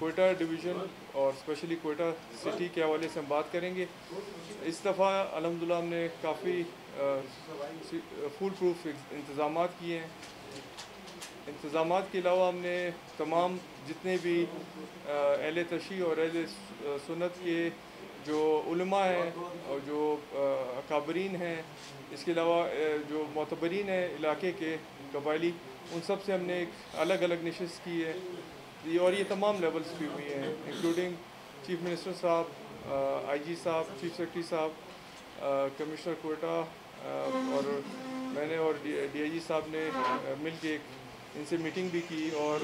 Quetta division اور especially Quetta city کے حوالے سے ہم بات کریں گے. اس دفعہ الحمدللہ ہم نے کافی فول پروف انتظامات کیے ہیں. انتظامات کے علاوہ ہم نے تمام جتنے بھی اہل تشیع اور اہل سنت کے جو علماء ہیں اور جو اکابرین ہیں، اس کے علاوہ جو معتبرین ہیں علاقے کے قبائلی، ان سب سے ہم نے ایک الگ الگ نشست کی ہے. اور یہ تمام لیولز پہ ہوئی ہیں، انکلوڈنگ چیف منسٹر صاحب، آئی جی صاحب، چیف سیکرٹری صاحب، کمشنر کوئٹہ، اور میں نے اور ڈی آئی جی صاحب نے مل کے ان سے میٹنگ بھی کی. اور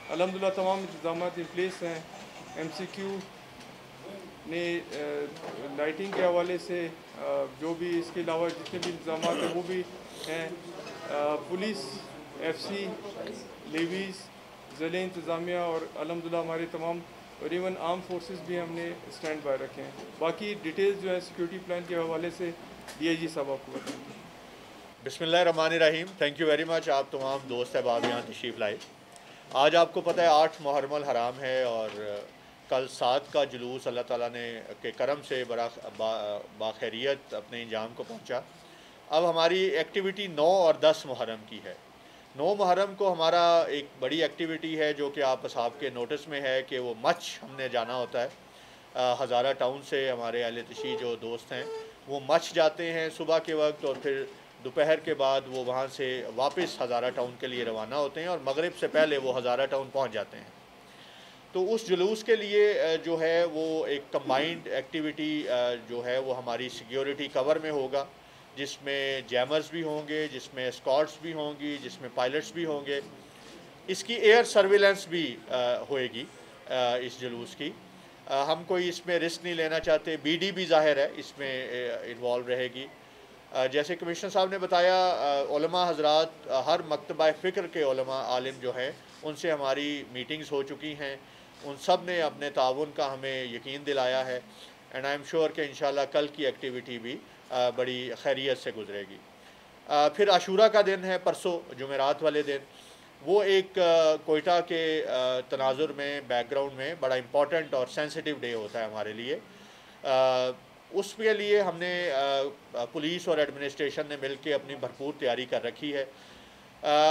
الحمدللہ تمام انتظامات ان پلیس ہیں. ایم سی کیو نے لائٹنگ کے حوالے سے جو بھی اس کے علاوہ جتنے بھی انتظامات ہیں وہ بھی ہیں. پولیس، ایف سی، لیویز، ضلعی انتظامیہ اور الحمدللہ ہمارے تمام اور ایون آرم فورسز بھی ہم نے اسٹینڈ بائی رکھے ہیں. باقی ڈیٹیلز جو ہے سیکورٹی پلان کے حوالے سے ڈی آئی جی صاحب آپ کو بتائیں گے. بسم اللہ الرحمن الرحیم. Thank you very much. آپ تمام دوست احباب یہاں تشریف لائے. آج آپ کو پتہ ہے 8 محرم الحرام ہے، اور کل 7 کا جلوس اللہ تعالیٰ نے کے کرم سے باخیریت اپنے انجام کو پہنچا. اب ہماری ایکٹیویٹی 9 اور 10 محرم کی ہے. 9 محرم کو ہمارا ایک بڑی ایکٹیویٹی ہے جو کہ آپ اصحاب کے نوٹس میں ہے کہ وہ مچ ہم نے جانا ہوتا ہے. ہزارہ ٹاؤن سے ہمارے اہل تشیع جو دوست ہیں وہ مچ جاتے ہیں صبح کے وقت، اور پھر دوپہر کے بعد وہ وہاں سے واپس ہزارہ ٹاؤن کے لیے روانہ ہوتے ہیں، اور مغرب سے پہلے وہ ہزارہ ٹاؤن پہنچ جاتے ہیں. تو اس جلوس کے لیے جو ہے وہ ایک کمبائنڈ ایکٹیویٹی جو ہے وہ ہماری سیکیورٹی کور میں ہوگا، جس میں جیمرز بھی ہوں گے، جس میں اسکاٹس بھی ہوں گی، جس میں پائلٹس بھی ہوں گے. اس کی ایئر سرویلنس بھی ہوئے گی اس جلوس کی. ہم کوئی اس میں رسک نہیں لینا چاہتے. بی ڈی بھی ظاہر ہے اس میں انوالو رہے گی. جیسے کمشنر صاحب نے بتایا، علماء حضرات، ہر مکتبہ فکر کے علماء عالم جو ہیں ان سے ہماری میٹنگز ہو چکی ہیں. ان سب نے اپنے تعاون کا ہمیں یقین دلایا ہے، اینڈ آئی ایم شیور کہ انشاءاللہ کل کی ایکٹیویٹی بھی بڑی خیریت سے گزرے گی. پھر عاشورہ کا دن ہے، پرسوں جمعرات والے دن. وہ ایک کوئٹہ کے تناظر میں، بیک گراؤنڈ میں بڑا امپورٹنٹ اور سینسٹیو ڈے ہوتا ہے ہمارے لیے. اس کے لیے ہم نے پولیس اور ایڈمنسٹریشن نے مل کے اپنی بھرپور تیاری کر رکھی ہے.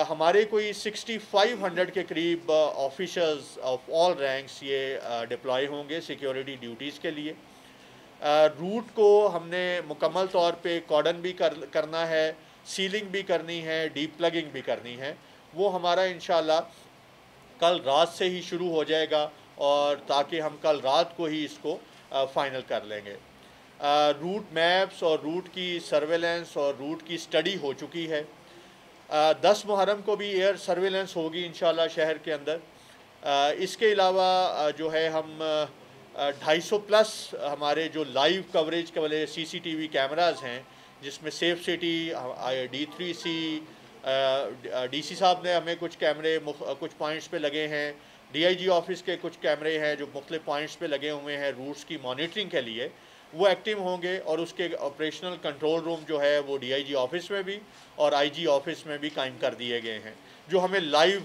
ہمارے کوئی 6500 کے قریب آفیسرز آف آل رینکس یہ ڈپلائی ہوں گے سیکیورٹی ڈیوٹیز کے لیے. روٹ کو ہم نے مکمل طور پہ کارڈن بھی کرنا ہے، سیلنگ بھی کرنی ہے، ڈیپ پلگنگ بھی کرنی ہے. وہ ہمارا انشاءاللہ کل رات سے ہی شروع ہو جائے گا، اور تاکہ ہم کل رات کو ہی اس کو فائنل کر لیں گے. روٹ میپس اور روٹ کی سرویلنس اور روٹ کی سٹڈی ہو چکی ہے. 10 محرم کو بھی ایئر سرویلنس ہوگی انشاءاللہ شہر کے اندر. اس کے علاوہ جو ہے ہم 250 پلس ہمارے جو لائیو کوریج کے والے سی سی ٹی وی کیمراز ہیں، جس میں safe city, D3C، D C صاحب نے ہمیں کچھ کیمرے کچھ پوائنٹس پہ لگے ہیں. ڈی آئی جی آفس کے کچھ کیمرے ہیں جو مختلف پوائنٹس پہ لگے ہوئے ہیں روٹس کی مانیٹرنگ کے لیے، وہ ایکٹیو ہوں گے. اور اس کے آپریشنل کنٹرول روم جو ہے وہ ڈی آئی جی آفس میں بھی اور آئی جی آفس میں بھی قائم کر دیے گئے ہیں، جو ہمیں لائیو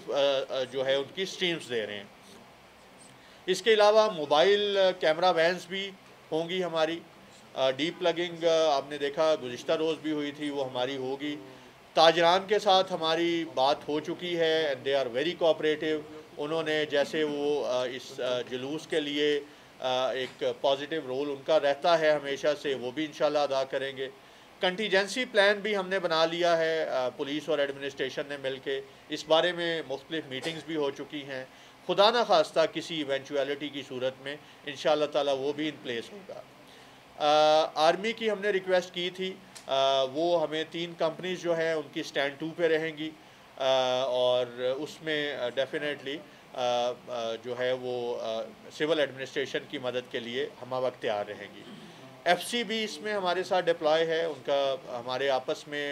جو ہے ان کی سٹریمز دے رہے ہیں. اس کے علاوہ موبائل کیمرہ وینز بھی ہوں گی ہماری. ڈیپ پلگنگ آپ نے دیکھا گزشتہ روز بھی ہوئی تھی، وہ ہماری ہوگی. تاجران کے ساتھ ہماری بات ہو چکی ہے، and they are very cooperative. انہوں نے جیسے وہ اس جلوس کے لیے ایک پازیٹیو رول ان کا رہتا ہے ہمیشہ سے، وہ بھی انشاءاللہ ادا کریں گے. کنٹیجنسی پلان بھی ہم نے بنا لیا ہے پولیس اور ایڈمنسٹریشن نے مل کے. اس بارے میں مختلف میٹنگز بھی ہو چکی ہیں. خدا نہ خواستہ کسی ایونچویلٹی کی صورت میں انشاءاللہ تعالیٰ وہ بھی ان پلیس ہوگا. آرمی کی ہم نے ریکویسٹ کی تھی، وہ ہمیں 3 کمپنیز جو ہیں ان کی سٹینڈ 2 پہ رہیں گی، اور اس میں ڈیفینیٹلی جو ہے وہ سول ایڈمنسٹریشن کی مدد کے لیے ہمہ وقت تیار رہیں گی. ایف سی بھی اس میں ہمارے ساتھ ڈپلائی ہے. ان کا ہمارے آپس میں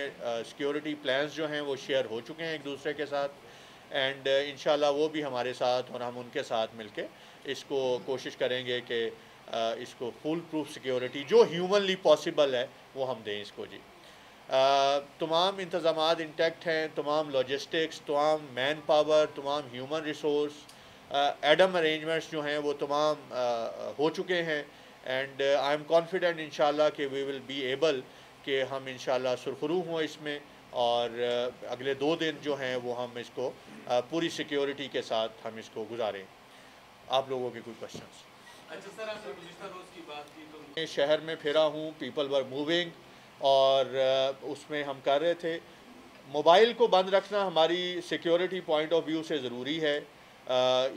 سیکیورٹی پلانز جو ہیں وہ شیئر ہو چکے ہیں ایک دوسرے کے ساتھ، اینڈ انشاءاللہ وہ بھی ہمارے ساتھ اور ہم ان کے ساتھ مل کے اس کو کوشش کریں گے کہ اس کو فل پروف سیکیورٹی جو ہیومنلی پاسبل ہے وہ ہم دیں اس کو. جی تمام انتظامات انٹیکٹ ہیں، تمام لاجسٹکس، تمام مین پاور، تمام ہیومن ریسورس ایڈم ارینجمنٹس جو ہیں وہ تمام ہو چکے ہیں، اینڈ آئی ایم کانفیڈنٹ انشاءاللہ کہ وی ول بی ایبل کہ ہم انشاءاللہ سرخرو ہوں اس میں، اور اگلے 2 دن جو ہیں وہ ہم اس کو پوری سیکیورٹی کے ساتھ ہم اس کو گزاریں۔ آپ لوگوں کے کوئی کوشچنس؟ اچھا سر، آپ نے گزشتہ روز کی بات کی تو شہر میں پھرا ہوں، پیپل ور موونگ، اور اس میں ہم کر رہے تھے موبائل کو بند رکھنا ہماری سیکیورٹی پوائنٹ آف ویو سے ضروری ہے۔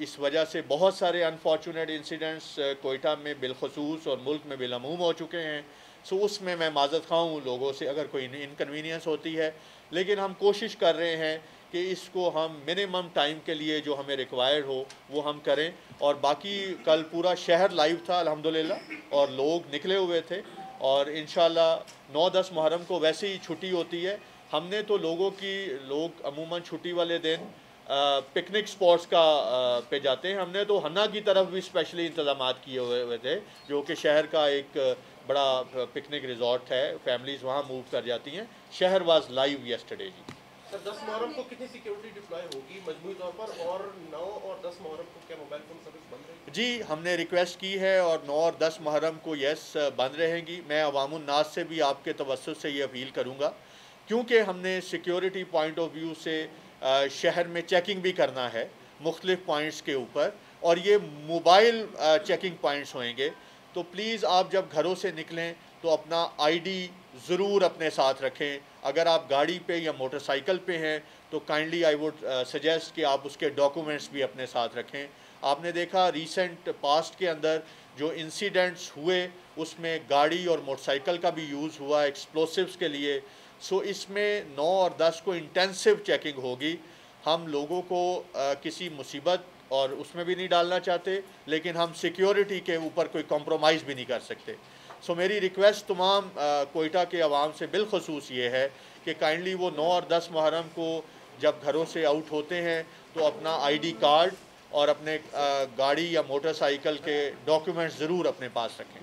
اس وجہ سے بہت سارے انفارچونیٹ انسیڈنٹس کوئٹہ میں بالخصوص اور ملک میں بالعموم ہو چکے ہیں، سو اس میں معذرت خواہ ہوں لوگوں سے اگر کوئی انکنوینئنس ہوتی ہے، لیکن ہم کوشش کر رہے ہیں کہ اس کو ہم منیمم ٹائم کے لیے جو ہمیں ریکوائرڈ ہو وہ ہم کریں۔ اور باقی کل پورا شہر لائیو تھا الحمدللہ، اور لوگ نکلے ہوئے تھے، اور انشاءاللہ 9-10 محرم کو ویسے ہی چھٹی ہوتی ہے۔ ہم نے تو لوگ عموماً چھٹی والے دن پکنک سپورٹس پہ جاتے ہیں، ہم نے تو ہنا کی طرف بھی اسپیشلی انتظامات کیے ہوئے تھے، جو کہ شہر کا ایک بڑا پکنک ریزورٹ ہے، فیملیز وہاں موو کر جاتی ہیں۔ شہر واز لائیو یسٹرڈے جی۔ سر 10 محرم کو کتنی سیکیورٹی ڈپلوائے ہوگی مجموعی طور پر، اور 9 اور 10 محرم کو کیا موبائل فون سروس بند رہے گی؟ جی ہم نے ریکویسٹ کی ہے، اور 9 اور 10 محرم کو یس بند رہیں گی۔ میں عوام الناس سے بھی آپ کے توسط سے یہ اپیل کروں گا، کیونکہ ہم نے سیکیورٹی پوائنٹ آف ویو سے شہر میں چیکنگ بھی کرنا ہے مختلف پوائنٹس کے اوپر، اور یہ موبائل چیکنگ پوائنٹس ہوئیں گے، تو پلیز آپ جب گھروں سے نکلیں تو اپنا آئی ڈی ضرور اپنے ساتھ رکھیں۔ اگر آپ گاڑی پہ یا موٹر سائیکل پہ ہیں تو کائنڈلی آئی ووڈ سجیسٹ کہ آپ اس کے ڈاکومنٹس بھی اپنے ساتھ رکھیں۔ آپ نے دیکھا ریسنٹ پاسٹ کے اندر جو انسیڈنٹس ہوئے اس میں گاڑی اور موٹر سائیکل کا بھی یوز ہوا ایکسپلوسیوز کے لیے، سو اس میں 9 اور 10 کو انٹینسو چیکنگ ہوگی۔ ہم لوگوں کو کسی مصیبت اور اس میں بھی نہیں ڈالنا چاہتے، لیکن ہم سیکیورٹی کے اوپر کوئی کمپرومائز بھی نہیں کر سکتے۔ سو میری ریکویسٹ تمام کوئٹہ کے عوام سے بالخصوص یہ ہے کہ کائنڈلی وہ 9 اور 10 محرم کو جب گھروں سے آؤٹ ہوتے ہیں تو اپنا آئی ڈی کارڈ اور اپنے گاڑی یا موٹر سائیکل کے ڈاکیومنٹس ضرور اپنے پاس رکھیں۔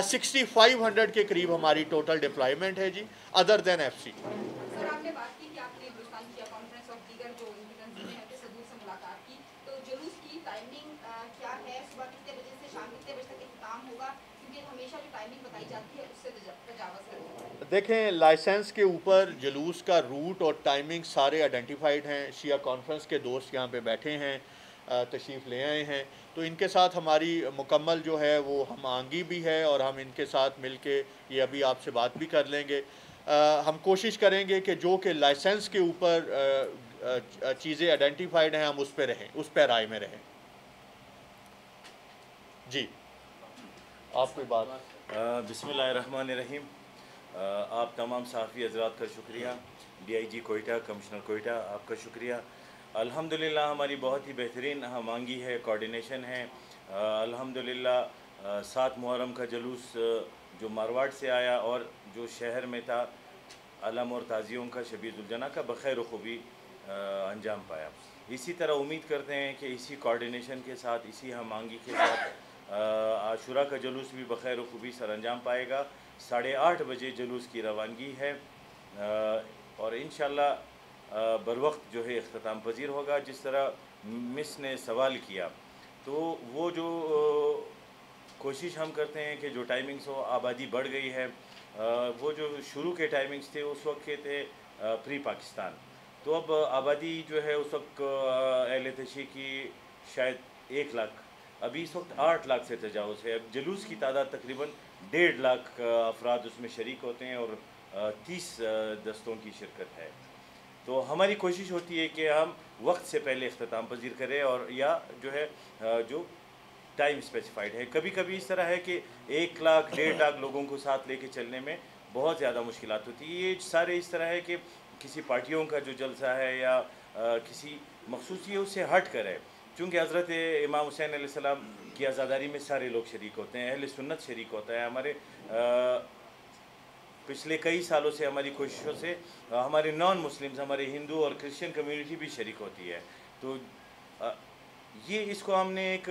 6500 کے قریب ہماری ٹوٹل ڈپلائمنٹ ہے جی، ادر دین ایف سی۔ سر آپ نے بات کی کہ آپ نے بلوچستان کی کانفرنس اور دیگر جو ان کی تنظیمیں ہیں صدور سے ملاقات کی، تو جلوس کی ٹائمنگ کیا ہے؟ صبح کتنے بجے سے شام کتنے بجے تک اختتام ہوگا؟ کیونکہ ہمیشہ جو ٹائمنگ بتائی جاتی ہے اس سے تجاوز کرتے ہیں۔ دیکھیں لائسنس کے اوپر جلوس کا روٹ اور ٹائمنگ سارے آئیڈینٹیفائڈ ہیں، شیعہ کانفرنس کے دوست یہاں پہ بیٹھے ہیں، تشریف لے آئے ہیں، تو ان کے ساتھ ہماری مکمل جو ہے وہ ہم آہنگی بھی ہے، اور ہم ان کے ساتھ مل کے یہ ابھی آپ سے بات بھی کر لیں گے۔ ہم کوشش کریں گے کہ جو کہ لائسنس کے اوپر چیزیں آئیڈینٹیفائڈ ہیں ہم اس پہ رہیں، اس پہ رائے میں رہیں۔ جی آپ کوئی بات؟ بسم اللہ الرحمن الرحیم۔ آپ تمام صحافی حضرات کا شکریہ، D I G Quetta, commissioner Quetta آپ کا شکریہ۔ الحمدللہ ہماری بہت ہی بہترین ہم آہنگی ہے، کوارڈینیشن ہے۔ الحمدللہ 7 محرم کا جلوس جو مارواڑ سے آیا اور جو شہر میں تھا، علم اور تعزیوں کا، شبیہ الجناح کا بخیر و خوبی انجام پایا۔ اسی طرح امید کرتے ہیں کہ اسی کوارڈینیشن کے ساتھ، اسی ہم آہنگی کے ساتھ عاشورہ کا جلوس بھی بخیر و خوبی سر انجام پائے گا۔ 8:30 بجے جلوس کی روانگی ہے، اور انشاءاللہ بروقت جو ہے اختتام پذیر ہوگا۔ جس طرح مس نے سوال کیا، تو وہ جو کوشش ہم کرتے ہیں کہ جو ٹائمنگز ہو، آبادی بڑھ گئی ہے، وہ جو شروع کے ٹائمنگز تھے اس وقت کے تھے پری پاکستان، تو اب آبادی جو ہے اس وقت اہل تشیع کی شاید 1 لاکھ، ابھی اس وقت 8 لاکھ سے تجاوز ہے۔ اب جلوس کی تعداد تقریباً 1.5 لاکھ افراد اس میں شریک ہوتے ہیں، اور 30 دستوں کی شرکت ہے۔ تو ہماری کوشش ہوتی ہے کہ ہم وقت سے پہلے اختتام پذیر کریں، اور یا جو ہے جو ٹائم اسپیسیفائڈ ہے۔ کبھی کبھی اس طرح ہے کہ 1 لاکھ 1.5 لاکھ لوگوں کو ساتھ لے کے چلنے میں بہت زیادہ مشکلات ہوتی ہے۔ یہ سارے اس طرح ہے کہ کسی پارٹیوں کا جو جلسہ ہے یا کسی مخصوص اس سے ہٹ کر ہے، چونکہ حضرت امام حسین علیہ السلام کی عزاداری میں سارے لوگ شریک ہوتے ہیں، اہل سنت شریک ہوتا ہے۔ ہمارے پچھلے کئی سالوں سے ہماری کوششوں سے ہمارے نان مسلمز، ہمارے ہندو اور کرسچن کمیونٹی بھی شریک ہوتی ہے۔ تو یہ اس کو ہم نے ایک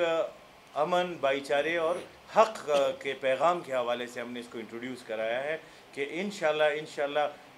امن، بھائی چارے اور حق کے پیغام کے حوالے سے ہم نے اس کو انٹروڈیوس کرایا ہے کہ انشاءاللہ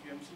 QMC